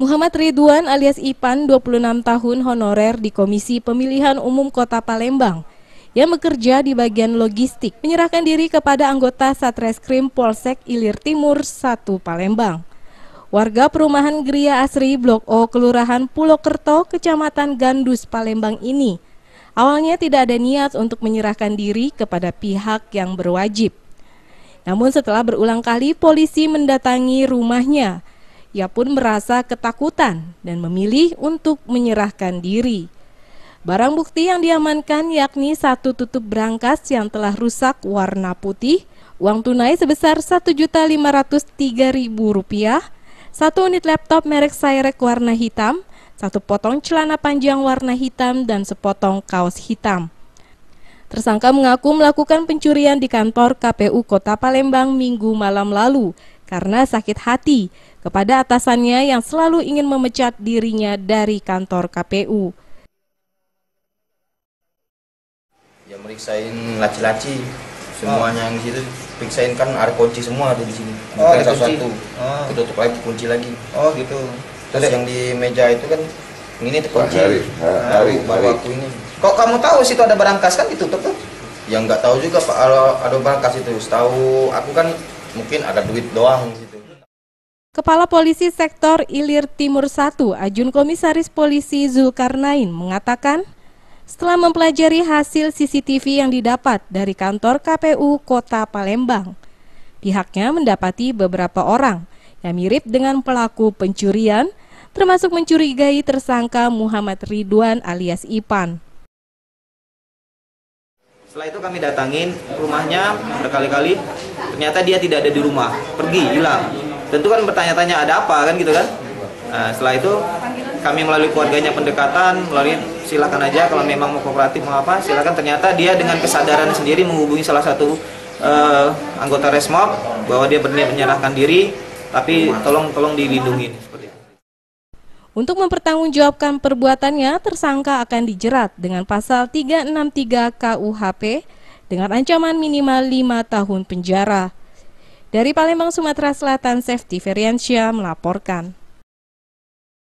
Muhammad Ridwan alias Ipan, 26 tahun, honorer di Komisi Pemilihan Umum Kota Palembang yang bekerja di bagian logistik, menyerahkan diri kepada anggota Satreskrim Polsek Ilir Timur 1 Palembang. Warga perumahan Gria Asri Blok O, Kelurahan Pulokerto, Kecamatan Gandus, Palembang ini awalnya tidak ada niat untuk menyerahkan diri kepada pihak yang berwajib. Namun setelah berulang kali polisi mendatangi rumahnya, ia pun merasa ketakutan dan memilih untuk menyerahkan diri. Barang bukti yang diamankan yakni satu tutup brankas yang telah rusak warna putih, uang tunai sebesar Rp1.503.000, satu unit laptop merek Cyrec warna hitam, satu potong celana panjang warna hitam, dan sepotong kaos hitam. Tersangka mengaku melakukan pencurian di kantor KPU Kota Palembang Minggu malam lalu karena sakit hati kepada atasannya yang selalu ingin memecat dirinya dari kantor KPU. Ya meriksain laci-laci semuanya yang di situ, periksain kan ada kunci semua ada di sini. Oh, ada kunci. Satu, tutup lagi kunci lagi. Oh gitu. Terus yang di meja itu kan ini terkunci. Hari. Aku ini. Kok kamu tahu situ ada brankas kan ditutup tuh? Ya nggak tahu juga Pak, kalau ada brankas itu. Setahu aku kan mungkin ada duit doang gitu. Kepala Polisi Sektor Ilir Timur 1, Ajun Komisaris Polisi Zulkarnain mengatakan, setelah mempelajari hasil CCTV yang didapat dari kantor KPU Kota Palembang, pihaknya mendapati beberapa orang yang mirip dengan pelaku pencurian, termasuk mencurigai tersangka Muhammad Ridwan alias Ipan. Setelah itu kami datangin rumahnya berkali-kali, ternyata dia tidak ada di rumah, pergi, hilang. Tentu kan bertanya-tanya ada apa kan gitu kan. Nah, setelah itu kami melalui keluarganya pendekatan, melalui silakan aja kalau memang mau kooperatif mau apa, silakan. Ternyata dia dengan kesadaran sendiri menghubungi salah satu anggota Resmob bahwa dia berniat menyerahkan diri, tapi tolong dilindungi. Untuk mempertanggungjawabkan perbuatannya, tersangka akan dijerat dengan pasal 363 KUHP dengan ancaman minimal 5 tahun penjara. Dari Palembang, Sumatera Selatan, Safety Feriansyah melaporkan.